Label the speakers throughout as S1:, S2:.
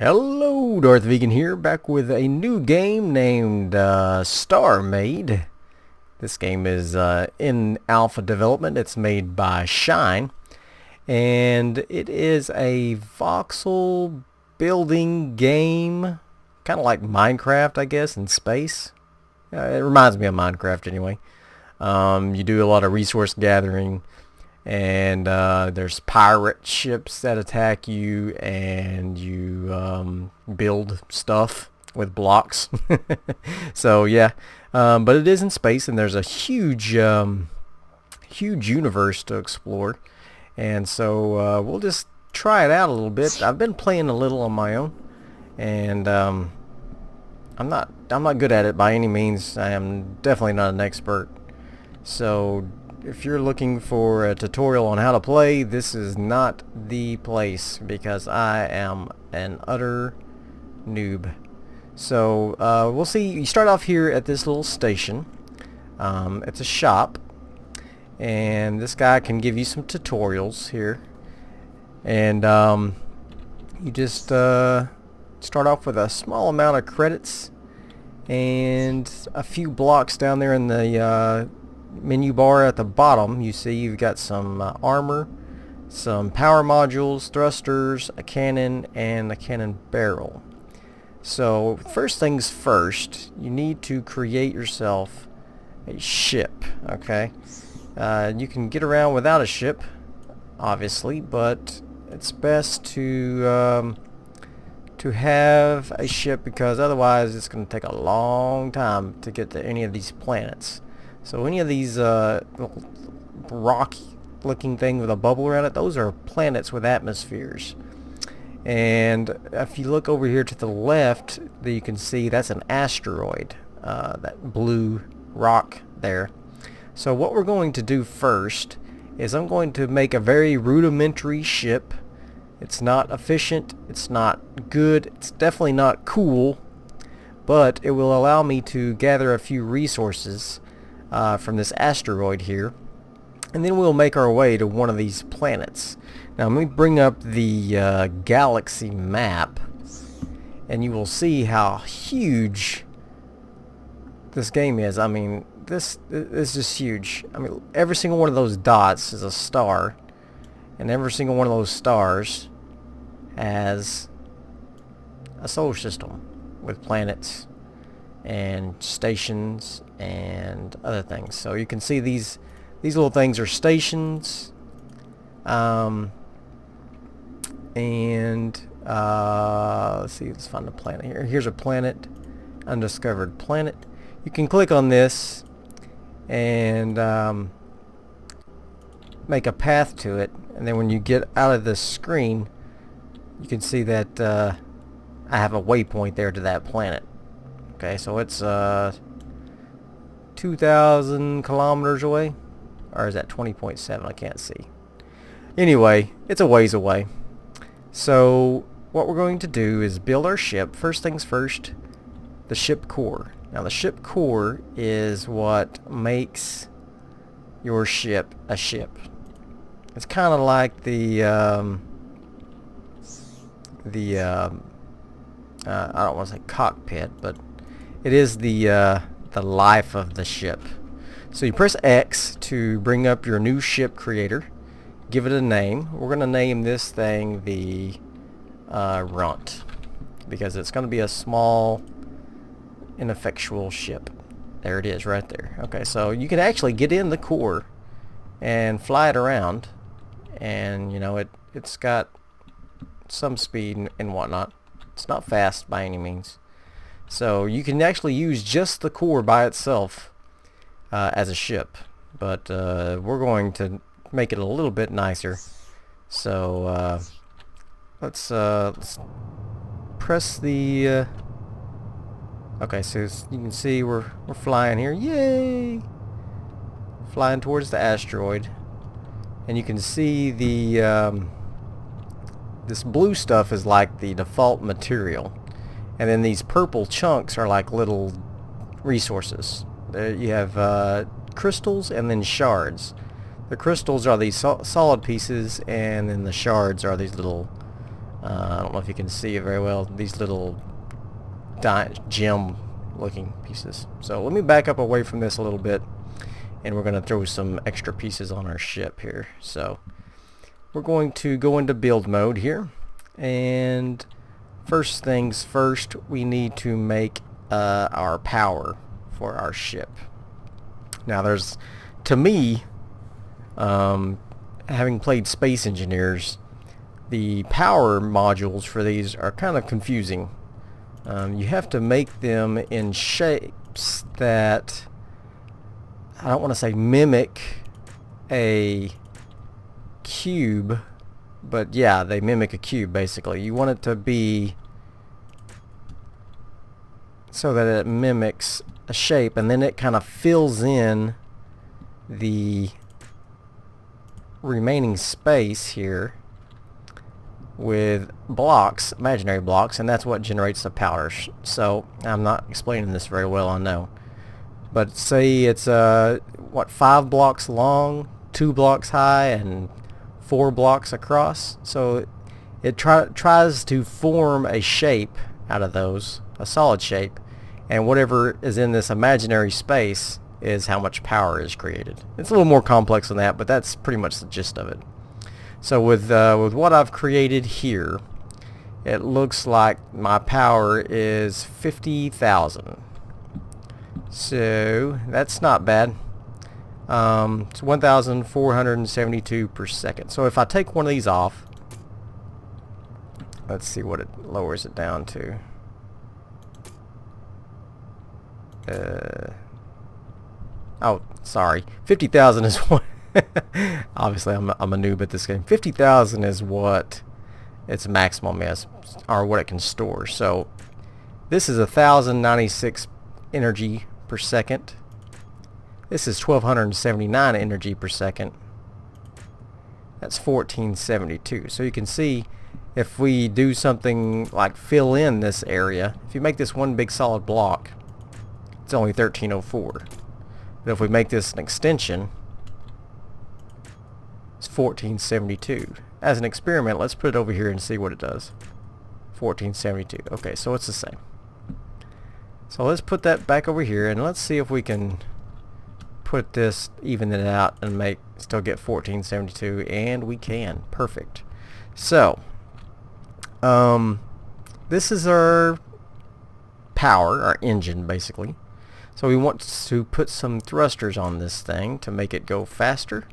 S1: Hello, Darthvegan here, back with a new game named Starmade. This game is in alpha development. It's made by Shine, and it is a voxel building game, kind of like Minecraft, I guess, in space. It reminds me of Minecraft anyway. You do a lot of resource gathering, and there's pirate ships that attack you, and you build stuff with blocks. So yeah, but it is in space, and there's a huge universe to explore, and so we'll just try it out a little bit. I've been playing a little on my own, and I'm not good at it by any means. I am definitely not an expert. So if you're looking for a tutorial on how to play, this is not the place, because I am an utter noob. So we'll see. You start off here at this little station. It's a shop, and this guy can give you some tutorials here. And you just start off with a small amount of credits and a few blocks down there in the menu bar at the bottom. You see you've got some armor, some power modules, thrusters, a cannon, and a cannon barrel. So first things first, you need to create yourself a ship. Okay, you can get around without a ship, obviously, but it's best to have a ship, because otherwise it's going to take a long time to get to any of these planets. So any of these little rocky looking thing with a bubble around it, those are planets with atmospheres. And if you look over here to the left, you can see that's an asteroid, that blue rock there. So what we're going to do first is I'm going to make a very rudimentary ship. It's not efficient, it's not good, it's definitely not cool, but it will allow me to gather a few resources from this asteroid here, and then we'll make our way to one of these planets. Now let me bring up the galaxy map, and you will see how huge this game is. I mean, this is just huge. I mean, every single one of those dots is a star, and every single one of those stars has a solar system with planets and stations and other things. So you can see these little things are stations, and let's see, let's find a planet here. Here's a planet, undiscovered planet. You can click on this and make a path to it, and then when you get out of the screen, you can see that I have a waypoint there to that planet. Okay, so it's 2,000 kilometers away, or is that 20.7? I can't see. Anyway, it's a ways away. So what we're going to do is build our ship. First things first, the ship core. Now the ship core is what makes your ship a ship. It's kind of like the I don't want to say cockpit, but it is the life of the ship. So you press X to bring up your new ship creator. Give it a name. We're going to name this thing the Runt, because it's going to be a small, ineffectual ship. There it is right there. Okay, so you can actually get in the core and fly it around, and you know it's got some speed and whatnot. It's not fast by any means. So you can actually use just the core by itself as a ship, but we're going to make it a little bit nicer. So let's press the okay, so you can see we're flying here. Yay! Flying towards the asteroid, and you can see the this blue stuff is like the default material, and then these purple chunks are like little resources. You have crystals and then shards. The crystals are these solid pieces, and then the shards are these little I don't know if you can see it very well. These little gem looking pieces. So let me back up away from this a little bit, and we're going to throw some extra pieces on our ship here. So we're going to go into build mode here, and first things first, we need to make our power for our ship. Now there's, to me, having played Space Engineers, the power modules for these are kind of confusing. You have to make them in shapes that, I don't want to say mimic a cube, but yeah, they mimic a cube basically. You want it to be so that it mimics a shape, and then it kind of fills in the remaining space here with blocks, imaginary blocks, and that's what generates the power. So I'm not explaining this very well, I know, but say it's 5 blocks long, 2 blocks high, and 4 blocks across. So it tries to form a shape out of those, a solid shape, and whatever is in this imaginary space is how much power is created. It's a little more complex than that, but that's pretty much the gist of it. So with what I've created here, it looks like my power is 50,000. So that's not bad. It's 1,472 per second. So if I take one of these off, let's see what it lowers it down to. Oh, sorry. 50,000 is what... Obviously, I'm a noob at this game. 50,000 is what its maximum is, or what it can store. So this is 1,096 energy per second. This is 1,279 energy per second. That's 1,472. So you can see, if we do something like fill in this area, if you make this one big solid block, it's only 1,304. But if we make this an extension, it's 1,472. As an experiment, let's put it over here and see what it does. 1,472. Okay, so it's the same. So let's put that back over here, and let's see if we can put this, even it out, and still get 1,472, and we can. Perfect. So this is our power, our engine basically. So we want to put some thrusters on this thing to make it go faster.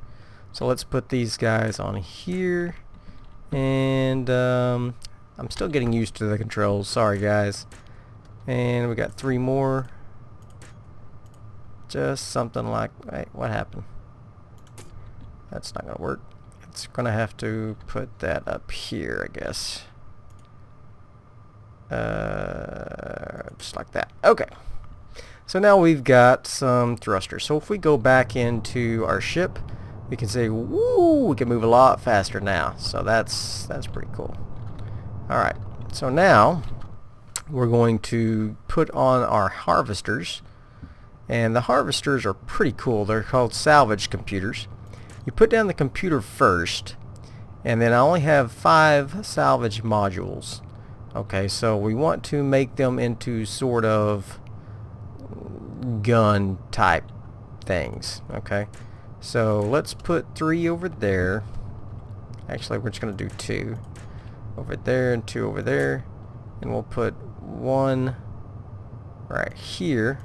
S1: So let's put these guys on here, and I'm still getting used to the controls, sorry guys. And we got 3 more. Just something like, wait, what happened? That's not gonna work. It's gonna have to put that up here, I guess. Just like that. Okay. So now we've got some thrusters. So if we go back into our ship, we can say, woo, we can move a lot faster now. So that's pretty cool. Alright, so now we're going to put on our harvesters. And the harvesters are pretty cool. They're called salvage computers. You put down the computer first, and then I only have 5 salvage modules. Okay, so we want to make them into sort of gun type things. Okay, so let's put 3 over there. Actually, we're just going to do 2 over there and 2 over there, and we'll put 1 right here,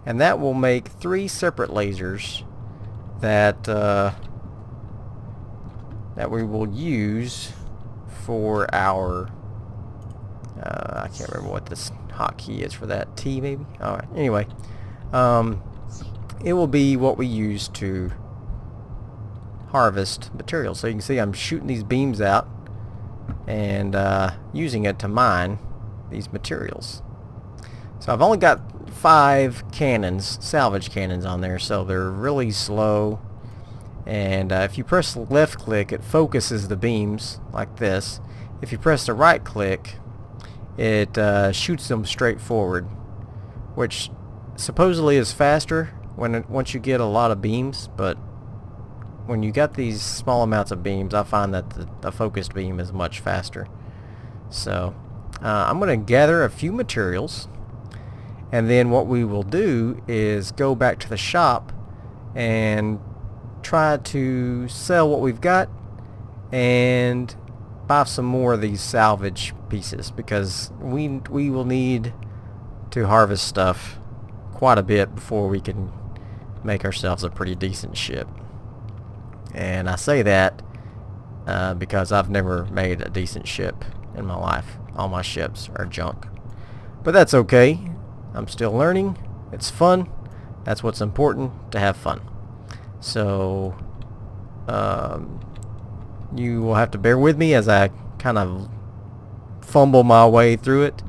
S1: and that will make 3 separate lasers that that we will use for our I can't remember what this hotkey is for that. T maybe? Alright, anyway, it will be what we use to harvest materials. So you can see I'm shooting these beams out and using it to mine these materials. So I've only got 5 cannons, salvage cannons on there, so they're really slow, and if you press left click, it focuses the beams like this. If you press the right click, it shoots them straight forward, which supposedly is faster once you get a lot of beams, but when you got these small amounts of beams, I find that the focused beam is much faster. So I'm going to gather a few materials, and then what we will do is go back to the shop and try to sell what we've got and buy some more of these salvage pieces, because we will need to harvest stuff quite a bit before we can make ourselves a pretty decent ship. And I say that because I've never made a decent ship in my life. All my ships are junk. But that's okay. I'm still learning. It's fun. That's what's important, to have fun. So you will have to bear with me as I kind of fumble my way through it.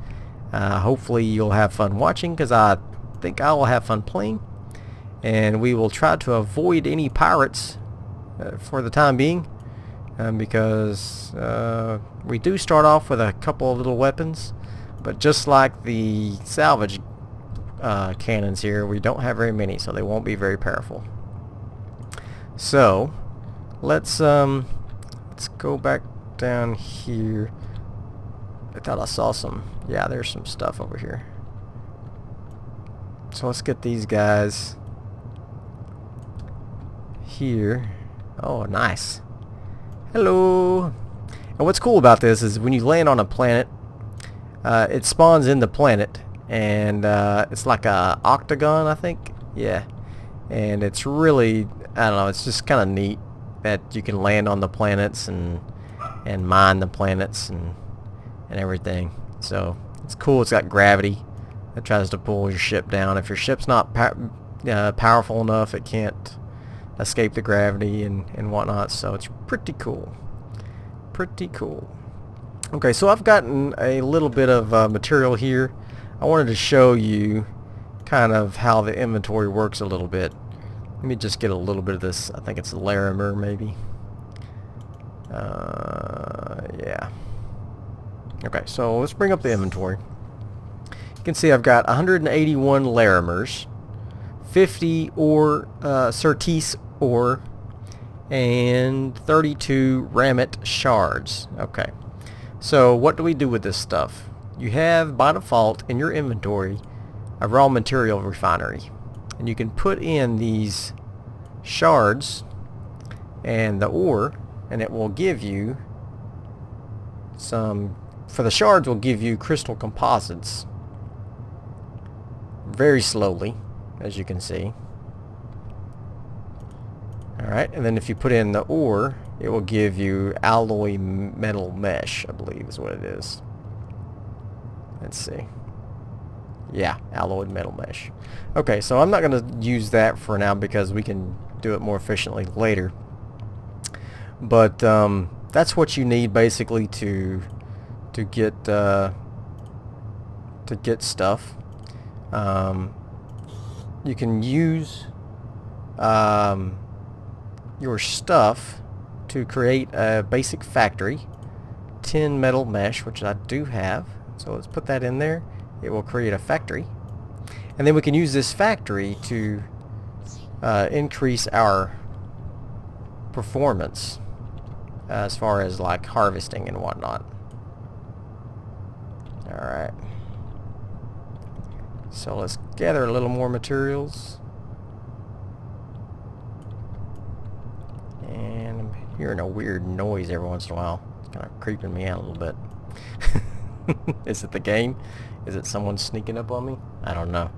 S1: Hopefully you'll have fun watching, because I think I will have fun playing. And we will try to avoid any pirates for the time being, because we do start off with a couple of little weapons, but just like the salvage cannons here, we don't have very many, so they won't be very powerful. So let's go back down here. I thought I saw some. Yeah, there's some stuff over here. So let's get these guys here. Oh, nice. Hello. And what's cool about this is when you land on a planet, it spawns in the planet, and it's like a octagon, I think. Yeah. And it's really, I don't know, it's just kind of neat that you can land on the planets and mine the planets and everything. So it's cool. It's got gravity that tries to pull your ship down. If your ship's not powerful enough, it can't escape the gravity and whatnot. So it's pretty cool. Pretty cool. Okay, so I've gotten a little bit of material here. I wanted to show you kind of how the inventory works a little bit. Let me just get a little bit of this. I think it's Larimer, maybe. Yeah. Okay, so let's bring up the inventory. You can see I've got 181 Larimers, 50 ore, Certis ore, and 32 Rammet shards. Okay, so what do we do with this stuff? You have, by default, in your inventory, a raw material refinery. And you can put in these shards and the ore, and it will give you some, for the shards will give you crystal composites very slowly, as you can see. Alright, and then if you put in the ore, it will give you alloy metal mesh, I believe is what it is. Let's see. Yeah, alloyed metal mesh. Okay, so I'm not going to use that for now because we can do it more efficiently later. But that's what you need basically to get stuff. You can use your stuff to create a basic factory. 10 metal mesh, which I do have. So let's put that in there. It will create a factory. And then we can use this factory to increase our performance as far as like harvesting and whatnot. Alright. So let's gather a little more materials. And I'm hearing a weird noise every once in a while. It's kind of creeping me out a little bit. Is it the game? Is it someone sneaking up on me? I don't know.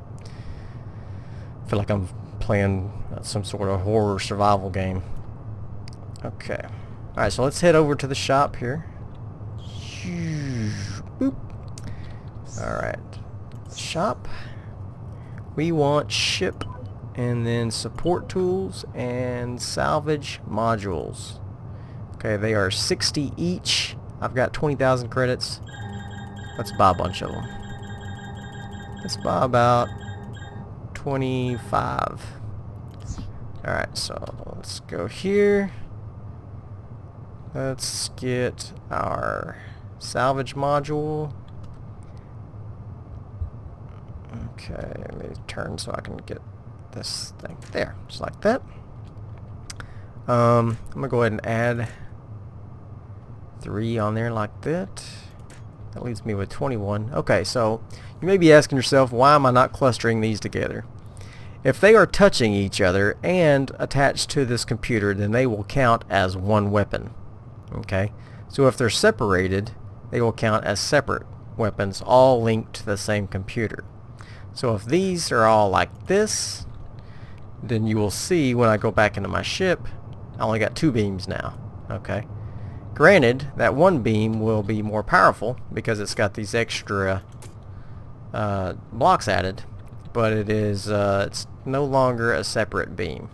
S1: I feel like I'm playing some sort of horror survival game. Okay. Alright, so let's head over to the shop here. Boop. Alright. Shop. We want ship, and then support tools and salvage modules. Okay, they are 60 each. I've got 20,000 credits. Let's buy a bunch of them. Let's buy about 25. Alright, so let's go here. Let's get our salvage module. Okay, let me turn so I can get this thing there, just like that. I'm gonna go ahead and add 3 on there like that. That leaves me with 21. Okay, so you may be asking yourself, why am I not clustering these together? If they are touching each other and attached to this computer, then they will count as one weapon. Okay, so if they're separated, they will count as separate weapons, all linked to the same computer. So if these are all like this, then you will see when I go back into my ship, I only got 2 beams now. Okay. Granted, that one beam will be more powerful because it's got these extra blocks added, but it's no longer a separate beam.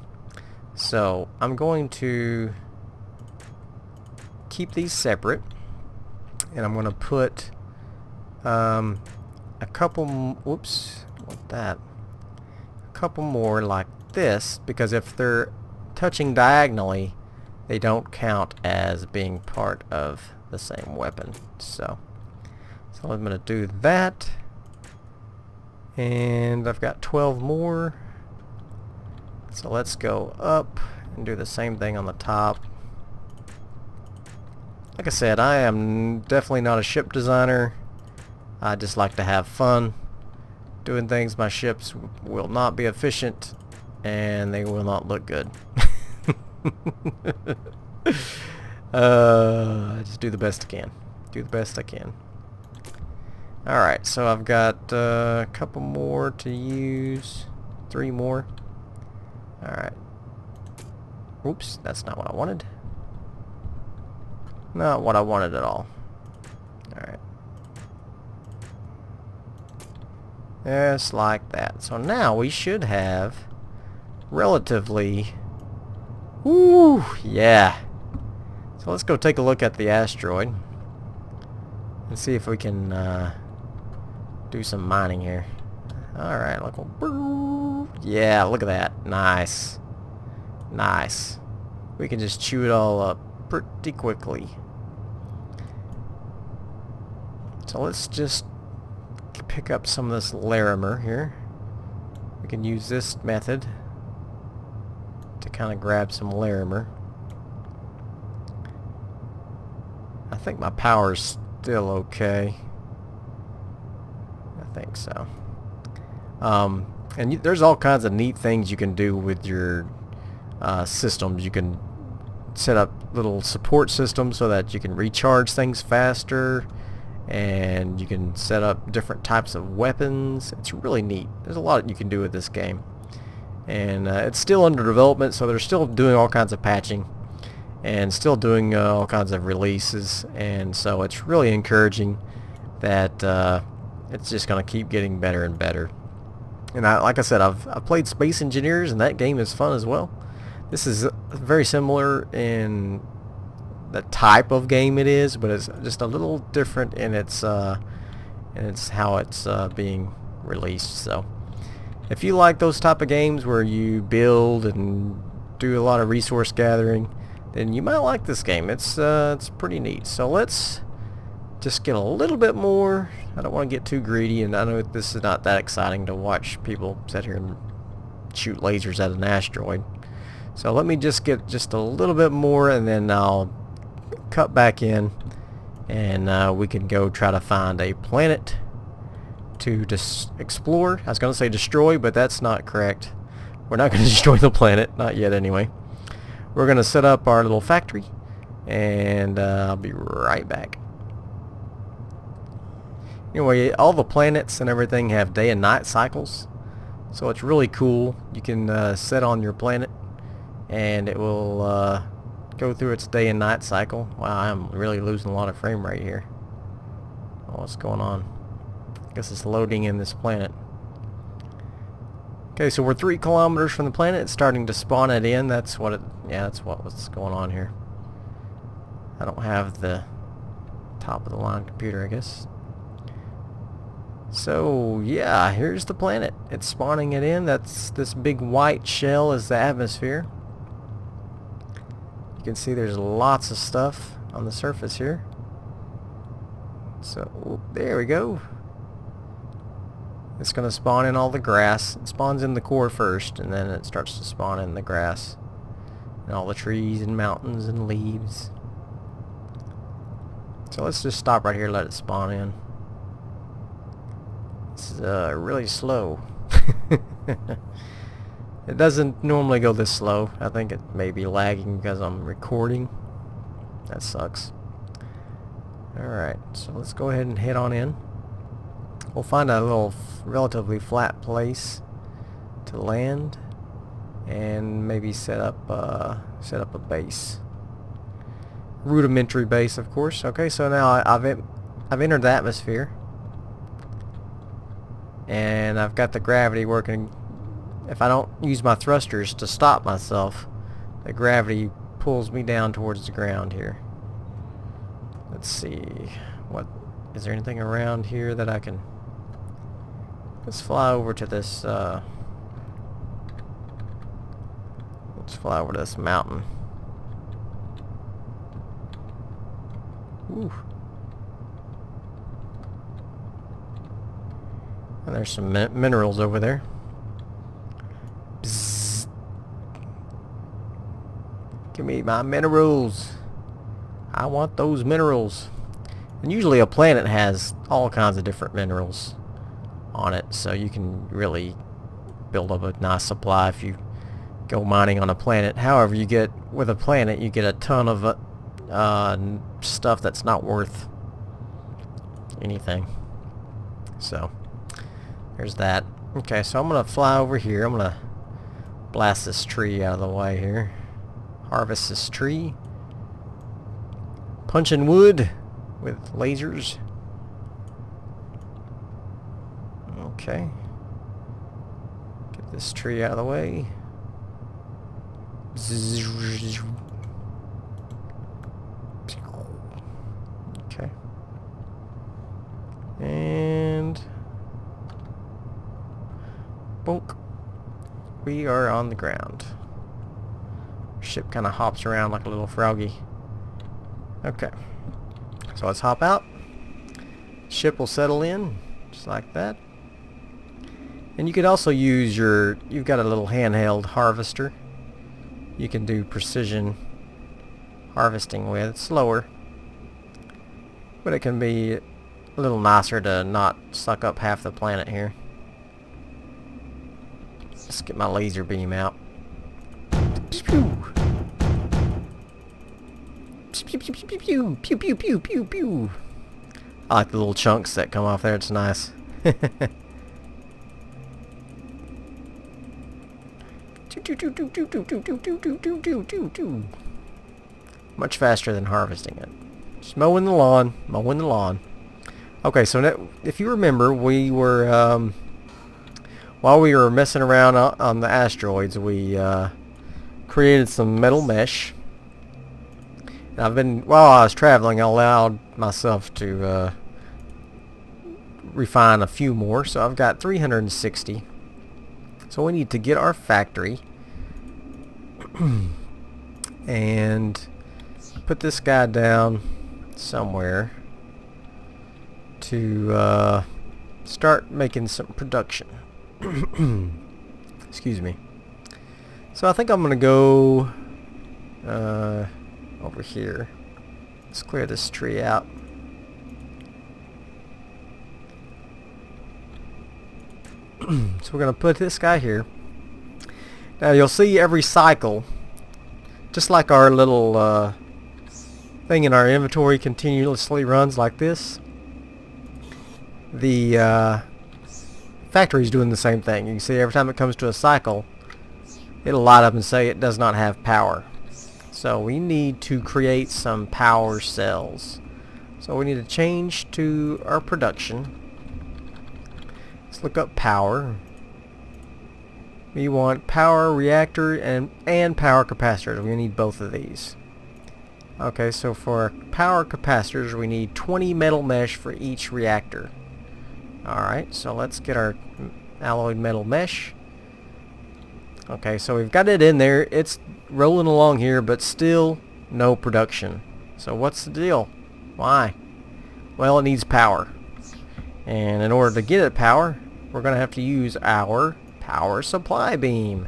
S1: So I'm going to keep these separate, and I'm going to put a couple. Whoops, what that? A couple more like this, because if they're touching diagonally, they don't count as being part of the same weapon. So I'm going to do that, and I've got 12 more. So let's go up and do the same thing on the top. Like I said, I am definitely not a ship designer. I just like to have fun doing things. My ships will not be efficient, and they will not look good. I just do the best I can. Do the best I can. Alright, so I've got a couple more to use. 3 more. Alright. Oops, that's not what I wanted. Not what I wanted at all. Alright. Just like that. So now we should have relatively... Woo! Yeah. So let's go take a look at the asteroid and see if we can do some mining here. Alright, look. Yeah, look at that. Nice. Nice. We can just chew it all up pretty quickly. So let's just pick up some of this Larimer here. We can use this method to kind of grab some Larimer. I think my power's still okay. I think so. And there's all kinds of neat things you can do with your systems. You can set up little support systems so that you can recharge things faster, and you can set up different types of weapons. It's really neat. There's a lot you can do with this game, and it's still under development, so they're still doing all kinds of patching and still doing all kinds of releases, and so it's really encouraging that it's just going to keep getting better and better. And like I said, I've played Space Engineers, and that game is fun as well. This is very similar in the type of game it is, but it's just a little different in its how it's being released. So if you like those type of games where you build and do a lot of resource gathering, then you might like this game. It's pretty neat. So let's just get a little bit more. I don't want to get too greedy, and I know this is not that exciting to watch people sit here and shoot lasers at an asteroid. So let me just get just a little bit more, and then I'll cut back in, and we can go try to find a planet to explore. I was going to say destroy, but that's not correct. We're not going to destroy the planet, not yet anyway. We're going to set up our little factory, and I'll be right back. Anyway, all the planets and everything have day and night cycles, so it's really cool. You can set on your planet, and it will go through its day and night cycle. Wow, I'm really losing a lot of frame rate here. Oh, what's going on? I guess it's loading in this planet. Okay, so we're 3 kilometers from the planet. It's starting to spawn it in. That's what it. Yeah, that's what's going on here. I don't have the top of the line computer, I guess. So yeah, here's the planet. It's spawning it in. That's this big white shell is the atmosphere. You can see there's lots of stuff on the surface here. So there we go. It's going to spawn in all the grass. It spawns in the core first, and then it starts to spawn in the grass. And all the trees and mountains and leaves. So let's just stop right here and let it spawn in. It's really slow. It doesn't normally go this slow. I think it may be lagging because I'm recording. That sucks. Alright, so let's go ahead and head on in. We'll find a little relatively flat place to land and maybe set up a base. Rudimentary base, of course. Okay, so now I've entered the atmosphere and I've got the gravity working. If I don't use my thrusters to stop myself, the gravity pulls me down towards the ground here. Let's see, what is there anything around here that I can... Let's fly over to this mountain. Ooh. And there's some minerals over there. Bzzz. Give me my minerals. I want those minerals. And usually a planet has all kinds of different minerals on it, so you can really build up a nice supply if you go mining on a planet. However, with a planet you get a ton of stuff that's not worth anything. So there's that. Okay, so I'm gonna fly over here. I'm gonna blast this tree out of the way here. Harvest this tree. Punching wood with lasers. Okay. Get this tree out of the way. Okay. And bonk. We are on the ground. Ship kind of hops around like a little froggy. Okay. So let's hop out. Ship will settle in just like that. And you could also use you've got a little handheld harvester. You can do precision harvesting with. It's slower, but it can be a little nicer to not suck up half the planet here. Let's get my laser beam out. Pew pew pew pew pew pew pew pew pew pew. I like the little chunks that come off there. It's nice. Much faster than harvesting it. Just mowing the lawn, mowing the lawn. Okay, so if you remember, we were while we were messing around on the asteroids, we created some metal mesh. And while I was traveling, I allowed myself to refine a few more. So I've got 360. So we need to get our factory and put this guy down somewhere to start making some production. Excuse me. So I think I'm gonna go over here. Let's clear this tree out. So we're gonna put this guy here. Now you'll see every cycle, just like our little thing in our inventory continuously runs like this. The factory's doing the same thing. You can see every time it comes to a cycle, it'll light up and say it does not have power. So we need to create some power cells. So we need to change to our production. Let's look up power. We want power reactor and power capacitors. We need both of these. Okay, so for our power capacitors we need 20 metal mesh for each reactor. Alright, so let's get our alloyed metal mesh. Okay, so we've got it in there. It's rolling along here, but still no production. So what's the deal? Why? Well, it needs power. And in order to get it power, we're going to have to use our power supply beam.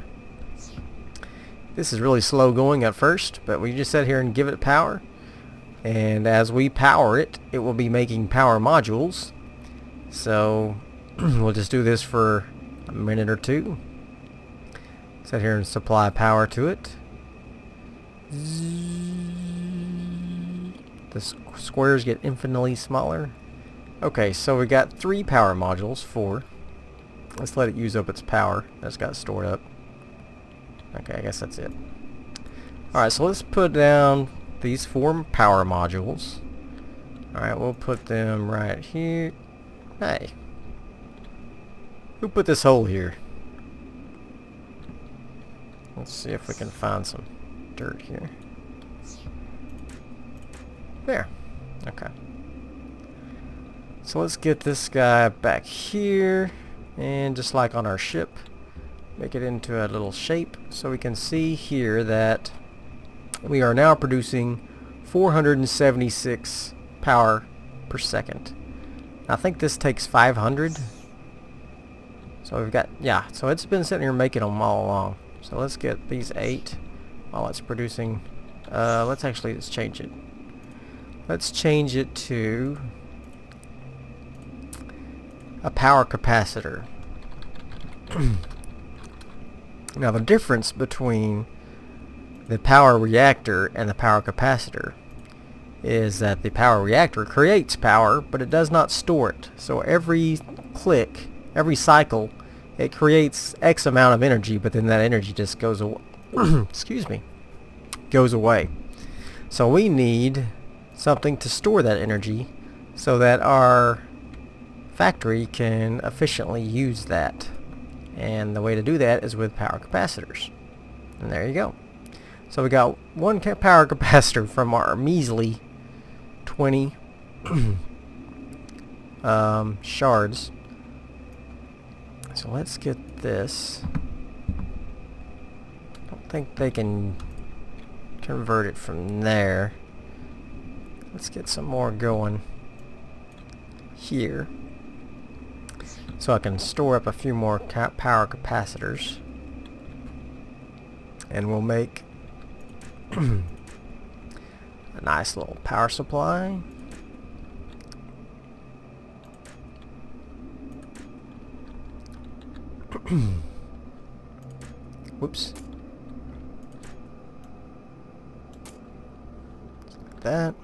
S1: This is really slow going at first, but we just sit here and give it power. And as we power it, it will be making power modules. So we'll just do this for a minute or two. Sit here and supply power to it. The squares get infinitely smaller. Okay, so we got 3 power modules, 4. Let's let it use up its power that's got stored up. Okay, I guess that's it. Alright, so let's put down these 4 power modules. Alright, we'll put them right here. Hey. Who put this hole here? Let's see if we can find some dirt here. There. Okay. So let's get this guy back here. And just like on our ship, make it into a little shape so we can see here that we are now producing 476 power per second. I think this takes 500. So we've got, yeah, so it's been sitting here making them all along. So let's get these 8 while it's producing. Let's change it. Let's change it to a power capacitor. Now the difference between the power reactor and the power capacitor is that the power reactor creates power, but it does not store it. So every click, every cycle, it creates X amount of energy, but then that energy just goes away. Excuse me, goes away. So we need something to store that energy so that our factory can efficiently use that. And the way to do that is with power capacitors. And there you go. So we got 1 power capacitor from our measly 20 shards. So let's get this. I don't think they can convert it from there. Let's get some more going here, so I can store up a few more power capacitors, and we'll make a nice little power supply. Whoops. Like that.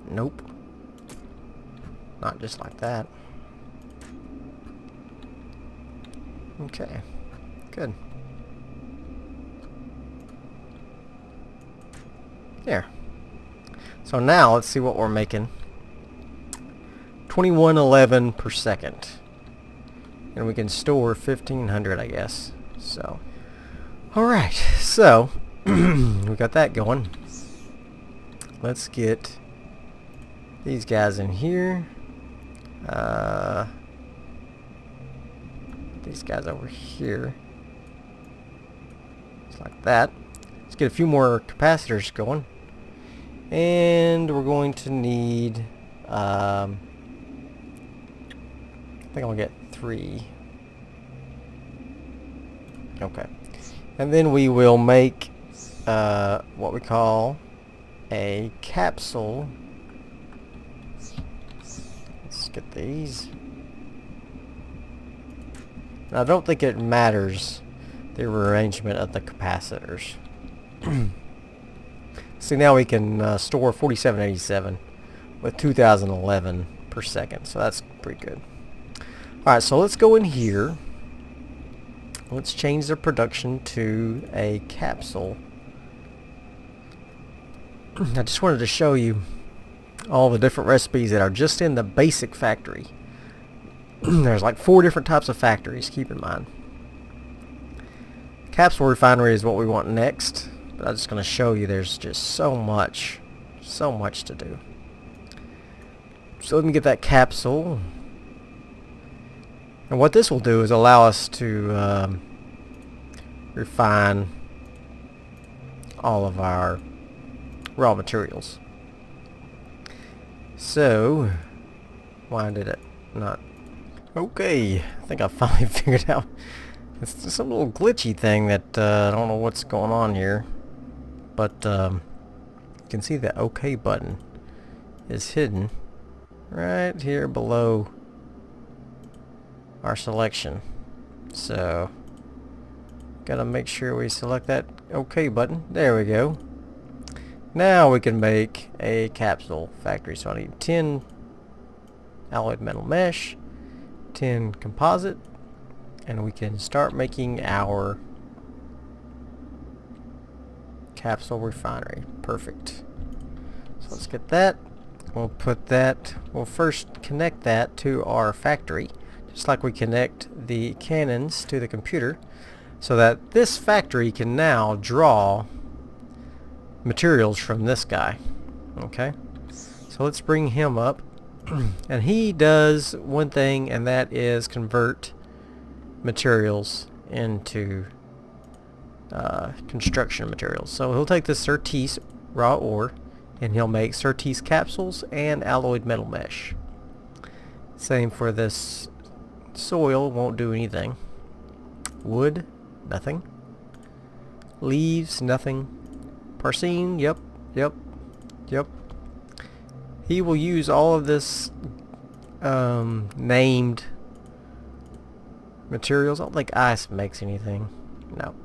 S1: Nope. Not just like that. Okay. Good. There. So now let's see what we're making. 2111 per second. And we can store 1500, I guess. So, alright, so we got that going. Let's get these guys in here. These guys over here. Just like that. Let's get a few more capacitors going. And we're going to need, I think I'll get 3. Okay. And then we will make what we call a capsule. Let's get these. Now, I don't think it matters the arrangement of the capacitors. See, now we can store 4787 with 2011 per second, so that's pretty good. Alright, so let's go in here. Let's change the production to a capsule. I just wanted to show you all the different recipes that are just in the basic factory. There's like 4 different types of factories, keep in mind. Capsule refinery is what we want next, but I'm just going to show you there's just so much to do. So let me get that capsule. And what this will do is allow us to refine all of our raw materials. So, why did it not? Okay, I think I finally figured out It's just a little glitchy thing that I don't know what's going on here. But you can see the OK button is hidden right here below our selection. So gotta make sure we select that OK button. There we go. Now we can make a capsule factory. So I need 10 alloyed metal mesh, 10 composite, and we can start making our capsule refinery. Perfect. So let's get that. We'll put that, we'll first connect that to our factory, just like we connect the cannons to the computer, so that this factory can now draw materials from this guy. Okay, so let's bring him up. And he does one thing, and that is convert materials into construction materials. So he'll take this Surtees raw ore and he'll make Surtees capsules and alloyed metal mesh. Same for this soil, won't do anything. Wood, nothing. Leaves, nothing. Porcine, yep. He will use all of this named materials. I don't think ice makes anything. No.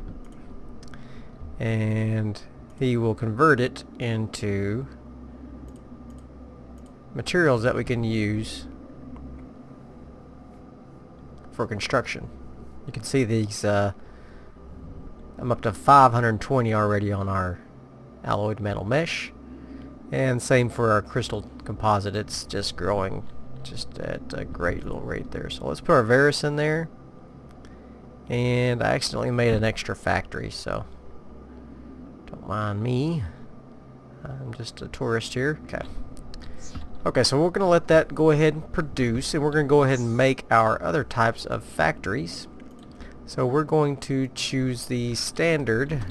S1: And he will convert it into materials that we can use for construction. You can see these, I'm up to 520 already on our alloyed metal mesh, and same for our crystal composite. It's just growing just at a great little rate there. So let's put our Varus in there, and I accidentally made an extra factory, so don't mind me. I'm just a tourist here. Okay, so we're gonna let that go ahead and produce, and we're gonna go ahead and make our other types of factories. So we're going to choose the standard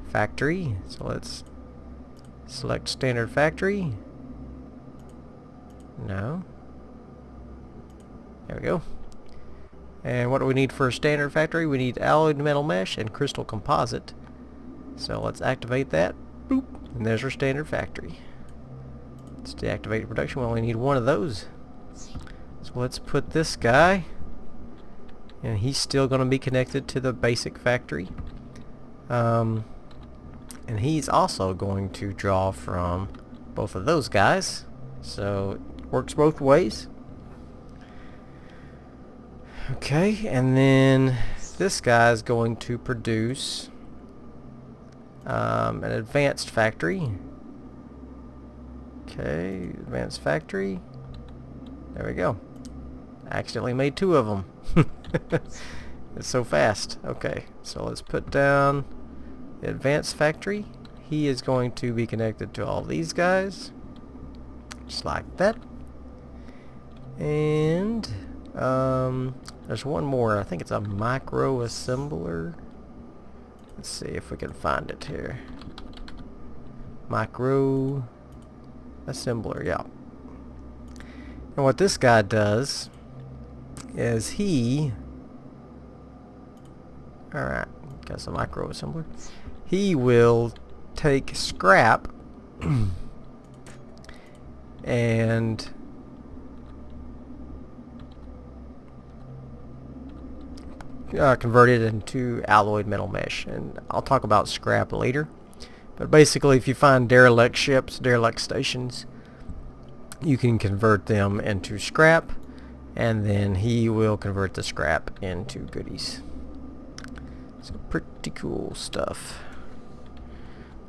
S1: factory. So let's select standard factory. No. There we go. And what do we need for a standard factory? We need alloyed metal mesh and crystal composite. So let's activate that. Boop. And there's our standard factory. Let's deactivate production. We only need one of those. So let's put this guy, and he's still going to be connected to the basic factory. And he's also going to draw from both of those guys. So it works both ways. Okay, and then this guy is going to produce an advanced factory. Okay, advanced factory. There we go. I accidentally made two of them. It's so fast. Okay, so let's put down the advanced factory. He is going to be connected to all these guys, just like that. And there's one more. I think it's a micro assembler. Let's see if we can find it here. Micro assembler, yeah. And what this guy does is he, alright, got some micro assembler. He will take scrap and convert it into alloyed metal mesh. And I'll talk about scrap later. But basically, if you find derelict ships, derelict stations, you can convert them into scrap, and then he will convert the scrap into goodies. So pretty cool stuff.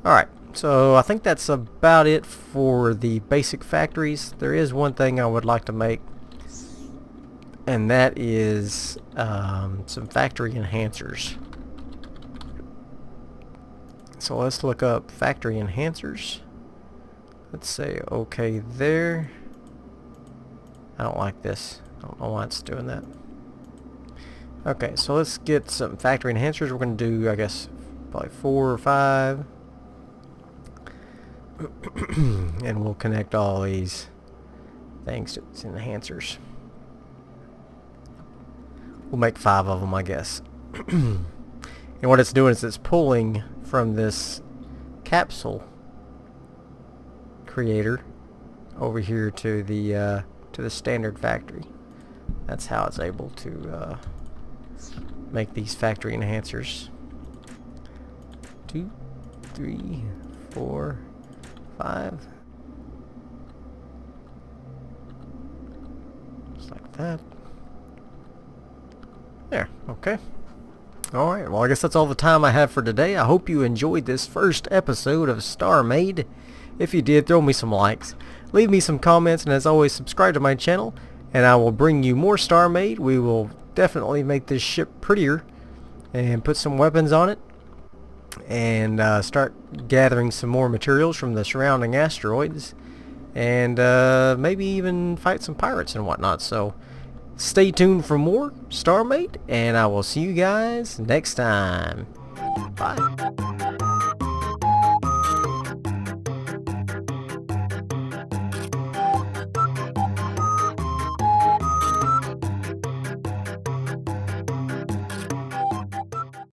S1: Alright, so I think that's about it for the basic factories. There is one thing I would like to make, and that is some factory enhancers. So let's look up factory enhancers. Let's say okay there. I don't like this. I don't know why it's doing that. Okay, so let's get some factory enhancers. We're going to do, I guess, probably 4 or 5. And we'll connect all these things to these enhancers. we'll make 5 of them, I guess. And what it's doing is it's pulling from this capsule creator over here to the standard factory. That's how it's able to make these factory enhancers. 2, 3, 4, 5. Just like that. There. Okay. Alright, well I guess that's all the time I have for today. I hope you enjoyed this first episode of Starmade. If you did, throw me some likes, leave me some comments, and as always, subscribe to my channel, and I will bring you more Starmade. We will definitely make this ship prettier, and put some weapons on it, and start gathering some more materials from the surrounding asteroids, and maybe even fight some pirates and whatnot. So stay tuned for more Starmade, and I will see you guys next time. Bye.